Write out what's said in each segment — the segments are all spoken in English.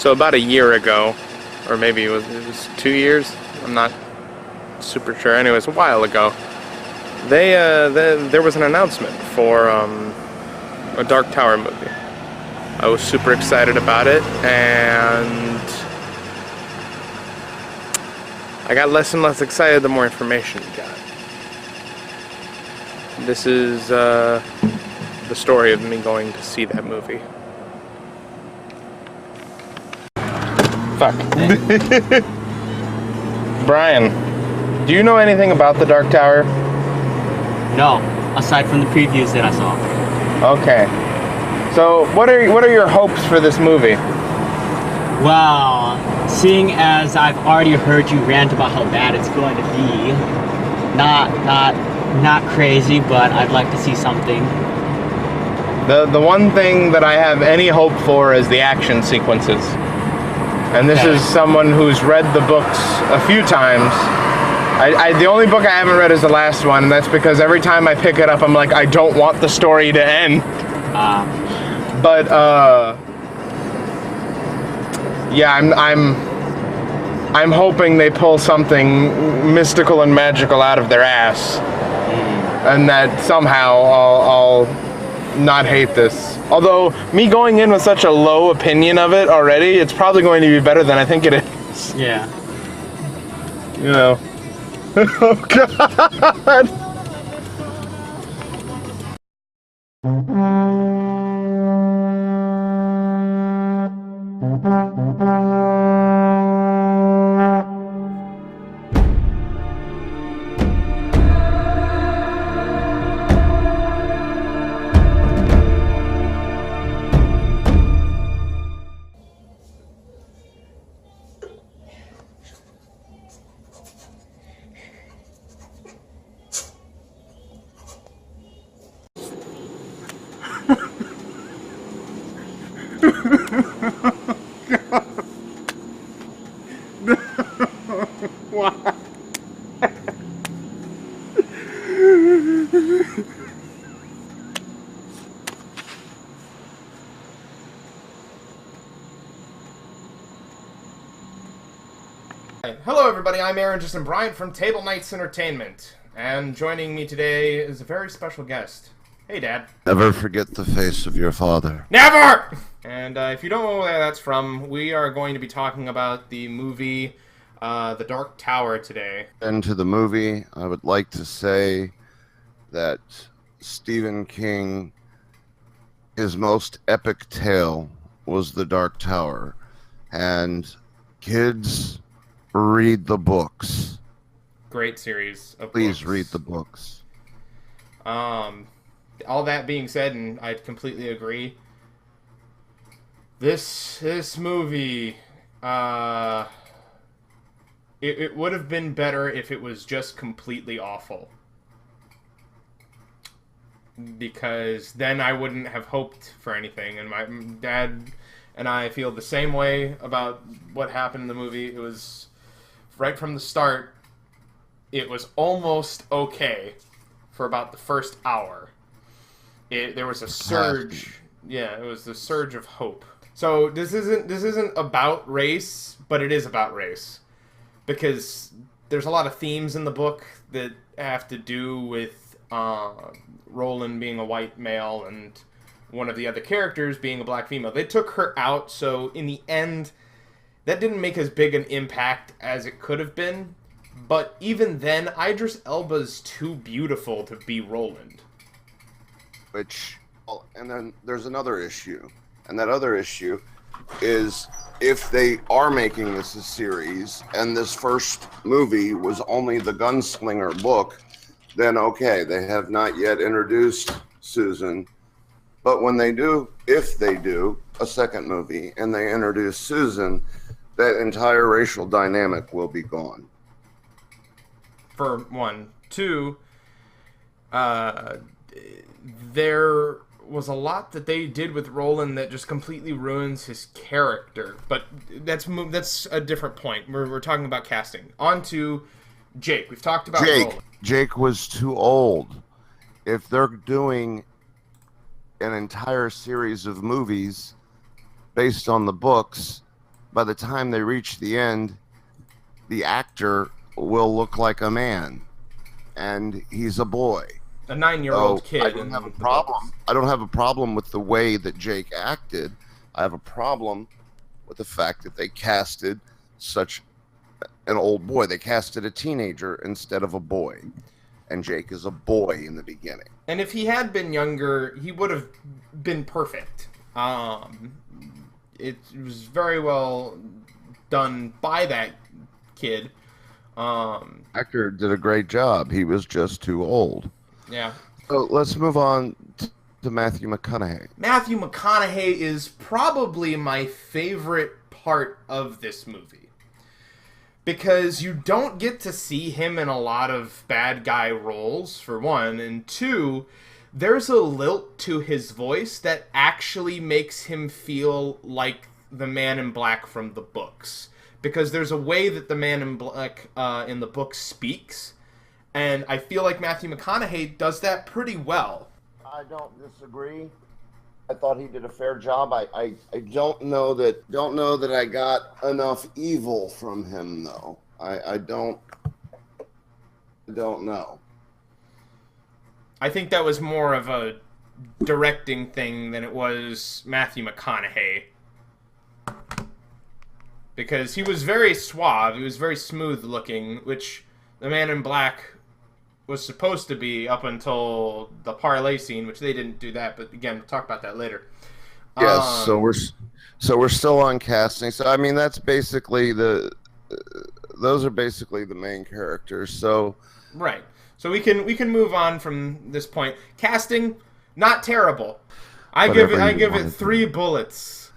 So about a year ago, or maybe it was 2 years. I'm not super sure. Anyways, a while ago, there was an announcement for a Dark Tower movie. I was super excited about it, and I got less and less excited the more information we got. This is the story of me going to see that movie. Fuck. Brian, do you know anything about the Dark Tower? No, aside from the previews that I saw. Okay. So, what are your hopes for this movie? Well, seeing as I've already heard you rant about how bad it's going to be, not crazy, but I'd like to see something. The one thing that I have any hope for is the action sequences. And this is someone who's read the books a few times. The only book I haven't read is the last one, and that's because every time I pick it up, I'm like, I don't want the story to end. But yeah, I'm hoping they pull something mystical and magical out of their ass, and that somehow I'll not hate this. Although me going in with such a low opinion of it already, it's probably going to be better than I think it is. Yeah. You know. Oh God. Why? Hello everybody, I'm Aaron and Bryant from Table Knights Entertainment, and joining me today is a very special guest. Hey Dad. Never forget the face of your father. Never! And if you don't know where that's from, we are going to be talking about the movie The Dark Tower today. Into the movie, I would like to say that Stephen King, his most epic tale was The Dark Tower. And kids, read the books. Great series of Please books. read the books. All that being said, and I completely agree, this movie, it would have been better if it was just completely awful. Because then I wouldn't have hoped for anything, and my dad and I feel the same way about what happened in the movie. It was, right from the start, it was almost okay for about the first hour. There was a surge. Yeah, it was the surge of hope. So this isn't about race, but it is about race, because there's a lot of themes in the book that have to do with Roland being a white male and one of the other characters being a black female. They took her out, so in the end, that didn't make as big an impact as it could have been. But even then, Idris Elba's too beautiful to be Roland. And then there's another issue. And that other issue is, if they are making this a series, and this first movie was only the Gunslinger book, then okay, they have not yet introduced Susan. But when they do, if they do a second movie and they introduce Susan, that entire racial dynamic will be gone. For one. Two, there was a lot that they did with Roland that just completely ruins his character. But that's a different point. We're talking about casting. On to Jake. We've talked about Roland. Jake was too old. If they're doing an entire series of movies based on the books, by the time they reach the end, the actor will look like a man, and he's a boy. A 9-year-old So I kid don't in have a the problem. books. I don't have a problem with the way that Jake acted. I have a problem with the fact that they casted such an old boy. They casted a teenager instead of a boy, and Jake is a boy in the beginning. And if he had been younger, he would have been perfect. It was very well done by that kid. Actor did a great job. He was just too old. Yeah. So let's move on to Matthew McConaughey. Matthew McConaughey is probably my favorite part of this movie. Because you don't get to see him in a lot of bad guy roles, for one, and two, there's a lilt to his voice that actually makes him feel like the Man in Black from the books. Because there's a way that the Man in Black in the book speaks, and I feel like Matthew McConaughey does that pretty well. I don't disagree. I thought he did a fair job. I don't know that I got enough evil from him though. I don't know. I think that was more of a directing thing than it was Matthew McConaughey. Because he was very suave, he was very smooth looking, which the Man in Black was supposed to be up until the parlay scene, which they didn't do that, but again, we'll talk about that later. Yes, so we're still on casting. So I mean that's basically those are basically the main characters. So right. So we can move on from this point. Casting, not terrible. I give it 3 bullets.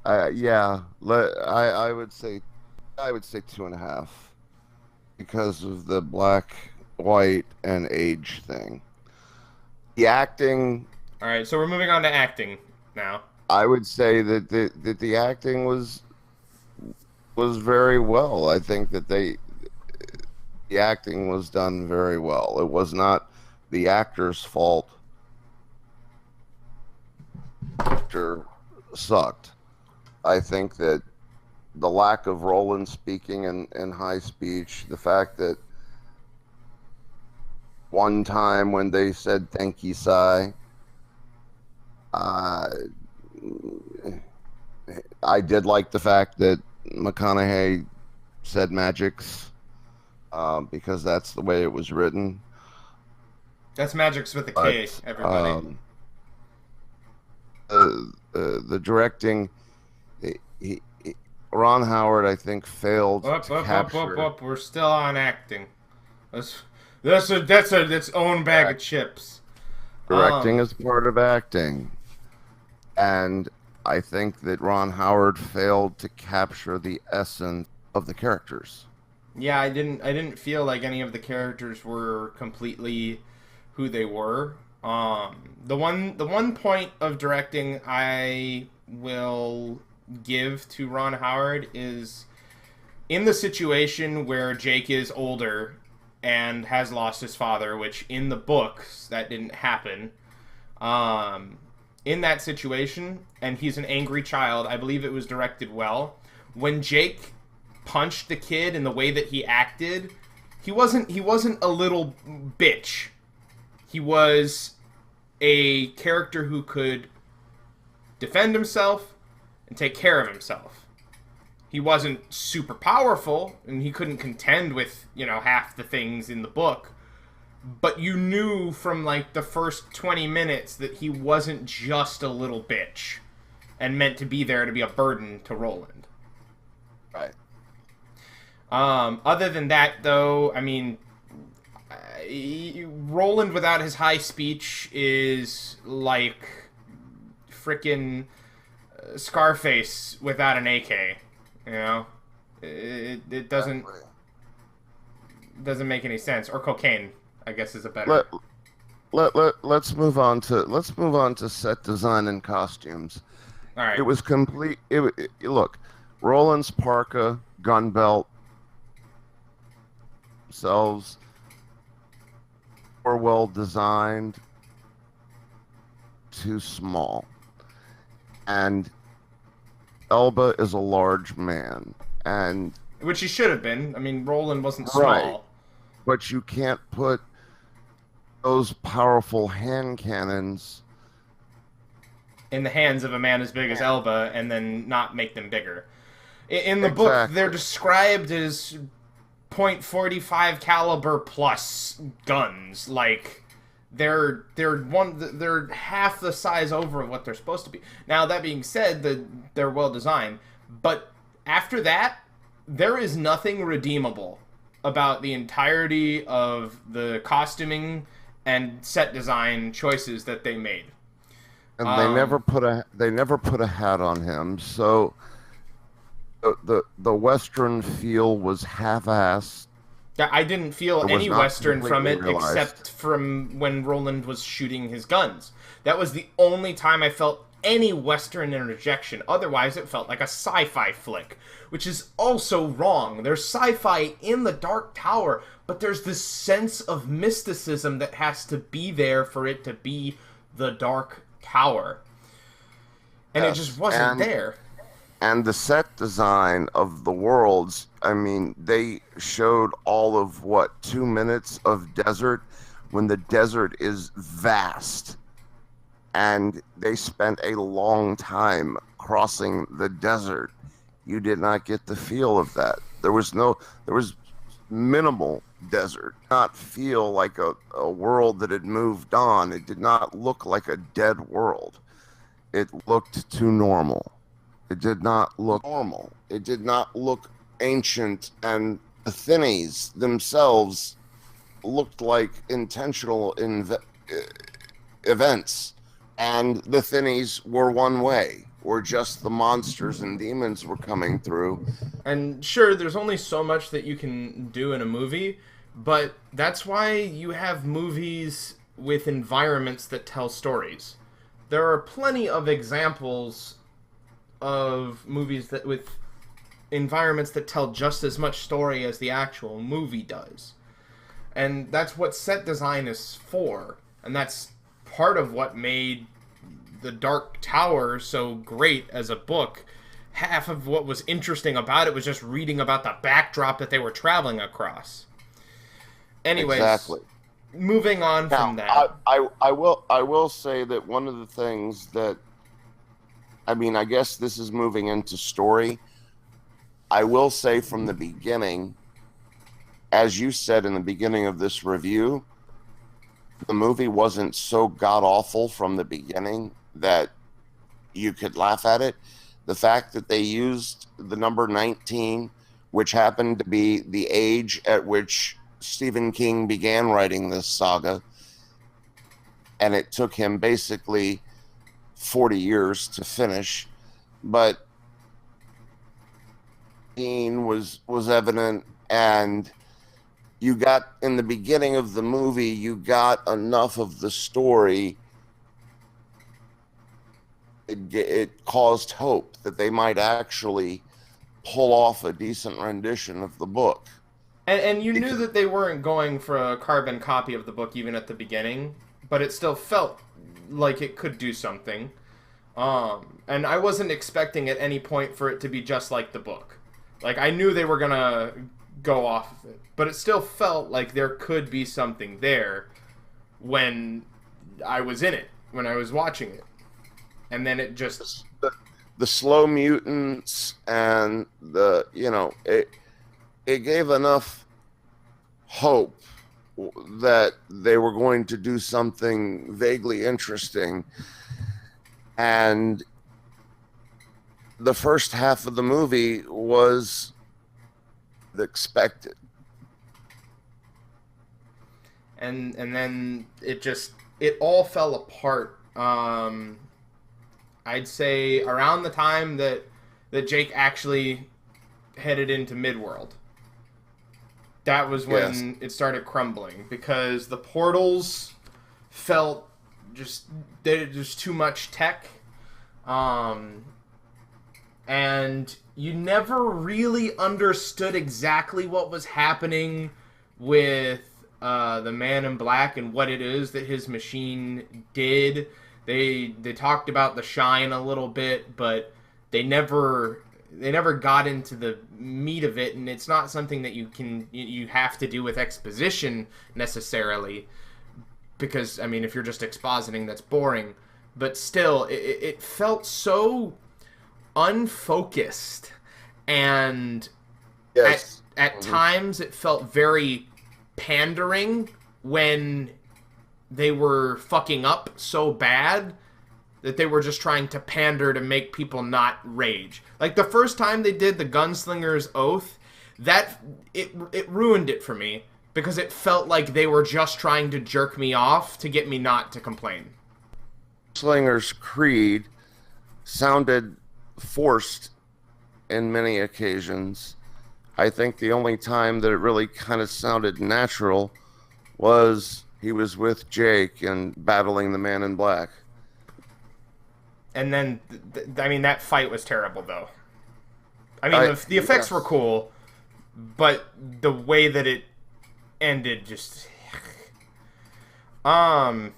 Yeah, I would say 2.5 because of the black, white, and age thing. The acting. All right, so we're moving on to acting now. I would say that the acting was very well. I think that the acting was done very well. It was not the actor's fault. The actor sucked. I think that the lack of Roland speaking in high speech, the fact that one time when they said "thank you, Sai," I did like the fact that McConaughey said magics because that's the way it was written. That's magics with a K, everybody. The directing, Ron Howard, I think, failed to capture. We're still on acting. That's its own bag of chips. Directing is part of acting, and I think that Ron Howard failed to capture the essence of the characters. Yeah, I didn't feel like any of the characters were completely who they were. The one point of directing I will give to Ron Howard is in the situation where Jake is older and has lost his father, which in the books that didn't happen. In that situation, and he's an angry child, I believe it was directed well. When Jake punched the kid in the way that he acted, he wasn't a little bitch. He was a character who could defend himself and take care of himself. He wasn't super powerful, and he couldn't contend with, half the things in the book. But you knew from, the first 20 minutes that he wasn't just a little bitch and meant to be there to be a burden to Roland. Right. Other than that, though, I mean, Roland without his high speech is like frickin' Scarface without an AK. It doesn't make any sense. Or cocaine, I guess, is a better. Let's move on to set design and costumes. All right. It was complete. Look, Roland's parka, gun belt, themselves were well designed, too small, and Elba is a large man, and Which he should have been. I mean, Roland wasn't right, small. but you can't put those powerful hand cannons. In the hands of a man as big as Elba and then not make them bigger. In the book, they're Exactly. described as .45 caliber plus guns. Like they're half the size over of what they're supposed to be. Now that being said, they're well designed, but after that, there is nothing redeemable about the entirety of the costuming and set design choices that they made. And Um, they never put a hat on him. So the Western feel was half-assed. I didn't feel It was any not Western from completely it realized. except from when Roland was shooting his guns. That was the only time I felt any Western interjection. Otherwise, it felt like a sci-fi flick, which is also wrong. There's sci-fi in the Dark Tower, but there's this sense of mysticism that has to be there for it to be the Dark Tower. And it just Yes, wasn't there. and the set design of the worlds. I mean, they showed all of what 2 minutes of desert when the desert is vast, and they spent a long time crossing the desert. You did not get the feel of that. There was minimal desert. Not feel like a world that had moved on. It did not look like a dead world. It looked too normal. It did not look normal. It did not look ancient, and the Thinnies themselves looked like intentional events. And the Thinnies were one way, where just the monsters and demons were coming through. And sure, there's only so much that you can do in a movie, but that's why you have movies with environments that tell stories. There are plenty of examples of movies that with environments that tell just as much story as the actual movie does. And that's what set design is for. And that's part of what made The Dark Tower so great as a book. Half of what was interesting about it was just reading about the backdrop that they were traveling across. Anyways, Exactly. moving on Now, from that. I will say that one of the things that, I mean, I guess this is moving into story. I will say from the beginning, as you said in the beginning of this review, the movie wasn't so god awful from the beginning that you could laugh at it. The fact that they used the number 19, which happened to be the age at which Stephen King began writing this saga, and it took him basically 40 years to finish, but was evident. And you got, in the beginning of the movie, you got enough of the story. It caused hope that they might actually pull off a decent rendition of the book. And you knew Because, that they weren't going for a carbon copy of the book even at the beginning, but it still felt like it could do something. And I wasn't expecting at any point for it to be just like the book. Like, I knew they were gonna go off of it, but it still felt like there could be something there when I was in it, when I was watching it. And then it just. the slow mutants and it gave enough hope that they were going to do something vaguely interesting. And the first half of the movie was expected. And then it all fell apart. I'd say around the time that Jake actually headed into Midworld. That was Yes. when it started crumbling because the portals felt just there's too much tech, um, and you never really understood exactly what was happening with the Man in Black and what it is that his machine did. They talked about the shine a little bit, but they never got into the meat of it, and it's not something that you have to do with exposition necessarily, because I mean, if you're just expositing, that's boring. But still, it felt so unfocused, and Yes. at times it felt very pandering when they were fucking up so bad that they were just trying to pander to make people not rage. Like the first time they did the Gunslinger's Oath, that it ruined it for me because it felt like they were just trying to jerk me off to get me not to complain. Slinger's Creed sounded forced in many occasions. I think the only time that it really kind of sounded natural was he was with Jake and battling the Man in Black. And then, I mean, that fight was terrible, though. I mean, the effects were cool, but the way that it ended just... I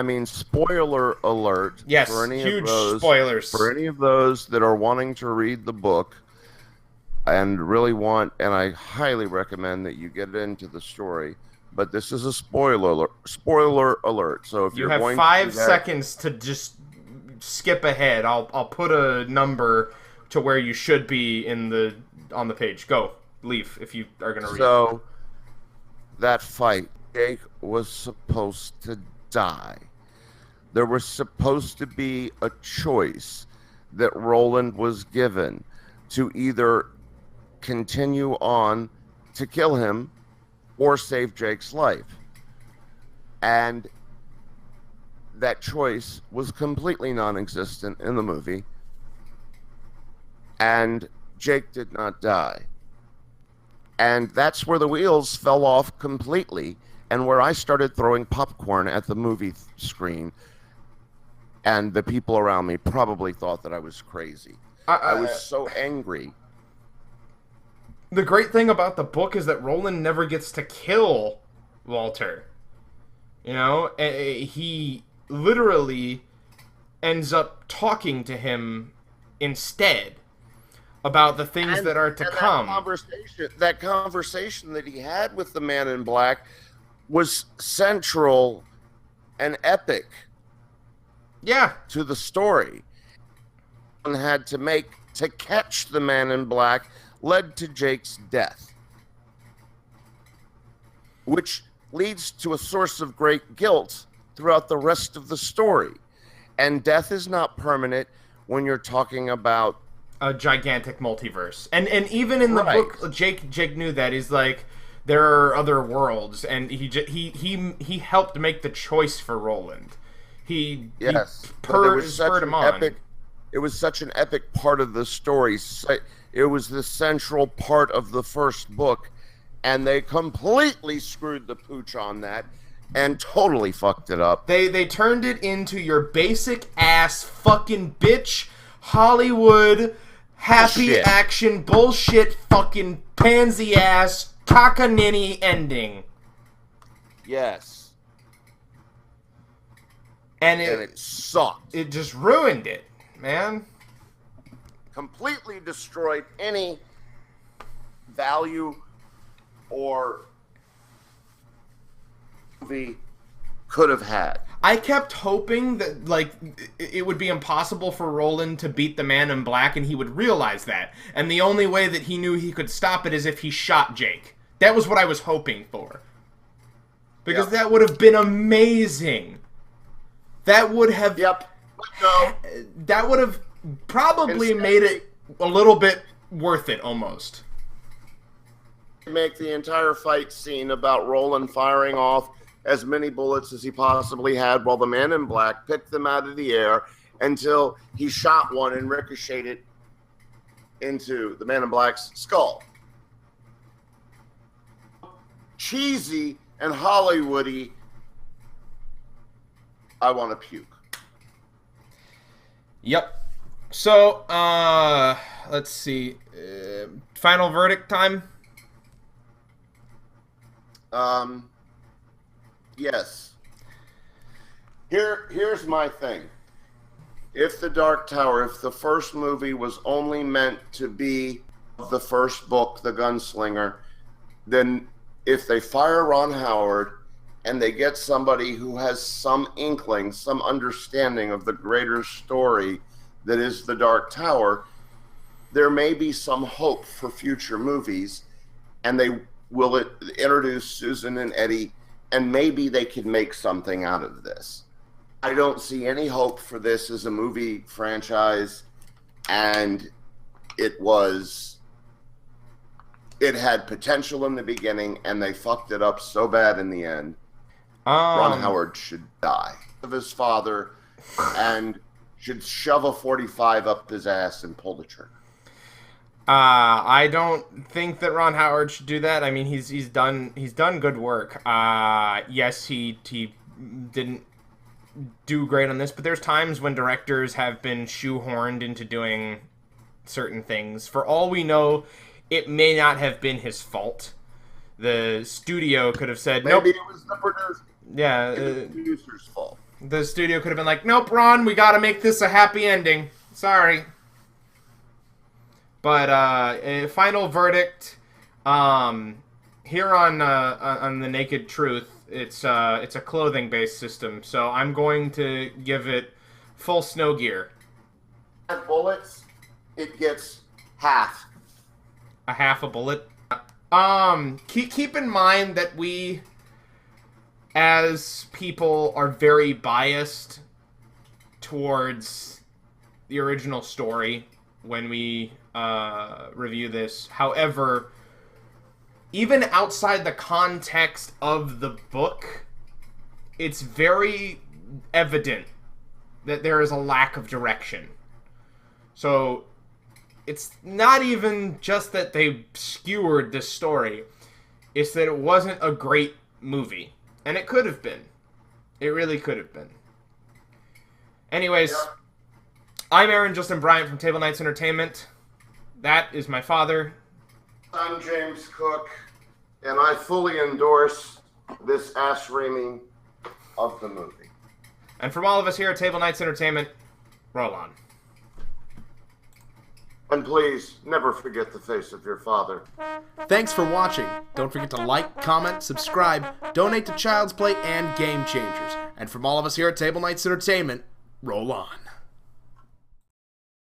mean, spoiler alert. Yes, for any huge of those, spoilers. For any of those that are wanting to read the book and really want, and I highly recommend that you get into the story, but this is a spoiler alert. So if you you're have going 5 to do that, seconds to just skip ahead. I'll put a number to where you should be on the page. Go. Leave if you are going to read. So that fight, Jake was supposed to die. There was supposed to be a choice that Roland was given to either continue on to kill him or save Jake's life. And that choice was completely non-existent in the movie. And Jake did not die. And that's where the wheels fell off completely, and where I started throwing popcorn at the movie screen, and the people around me probably thought that I was crazy. I was so angry. The great thing about the book is that Roland never gets to kill Walter. You know, he literally ends up talking to him instead about the things that are to come. That conversation that he had with the Man in Black was central and epic. Yeah. To the story. And had to make to catch the Man in Black led to Jake's death, which leads to a source of great guilt throughout the rest of the story. And death is not permanent when you're talking about a gigantic multiverse. And even in the book, Jake knew that. He's like, there are other worlds, and he helped make the choice for Roland. He spurred him on. It was such an epic part of the story. It was the central part of the first book, and they completely screwed the pooch on that and totally fucked it up. They turned it into your basic ass fucking bitch Hollywood happy action bullshit fucking pansy ass cockaninny ending. Yes. And it sucked. It just ruined it, man. Completely destroyed any value or movie could have had. I kept hoping that, like, it would be impossible for Roland to beat the Man in Black, and he would realize that. And the only way that he knew he could stop it is if he shot Jake. That was what I was hoping for. Because that would have been amazing. That would have... That would have probably made it a little bit worth it, almost. Make the entire fight scene about Roland firing off as many bullets as he possibly had while the Man in Black picked them out of the air until he shot one and ricocheted into the Man in Black's skull. Cheesy and Hollywoody. I want to puke. Yep. So, let's see. Final verdict time? Yes. Here's my thing. if the Dark Tower, if the first movie was only meant to be the first book, The Gunslinger, then if they fire Ron Howard and they get somebody who has some inkling, some understanding of the greater story that is the Dark Tower, there may be some hope for future movies, and they will introduce Susan and Eddie, and maybe they could make something out of this. I don't see any hope for this as a movie franchise, and it had potential in the beginning, and they fucked it up so bad in the end. Ron Howard should die of his father and should shove a 45 up his ass and pull the trigger. I don't think that Ron Howard should do that. I mean, he's done good work. Yes, he didn't do great on this, but there's times when directors have been shoehorned into doing certain things. For all we know, it may not have been his fault. The studio could have said, nope. Maybe it was the producer. Yeah, the producer's fault. The studio could have been like, nope, Ron, we gotta make this a happy ending. Sorry. But a final verdict here on the Naked Truth. It's a clothing-based system, so I'm going to give it full snow gear. Bullets, it gets half. A half a bullet. Keep in mind that we, as people, are very biased towards the original story when we review this. However, even outside the context of the book, it's very evident that there is a lack of direction. So it's not even just that they skewered this story, it's that it wasn't a great movie. And it could have been. It really could have been. Anyways, I'm Aaron Justin Bryant from Table Knights Entertainment. That is my father. I'm James Cook, and I fully endorse this ass reaming of the movie. And from all of us here at Table Knights Entertainment, roll on. And please, never forget the face of your father. Thanks for watching. Don't forget to like, comment, subscribe, donate to Child's Play and Game Changers. And from all of us here at Table Knights Entertainment, roll on.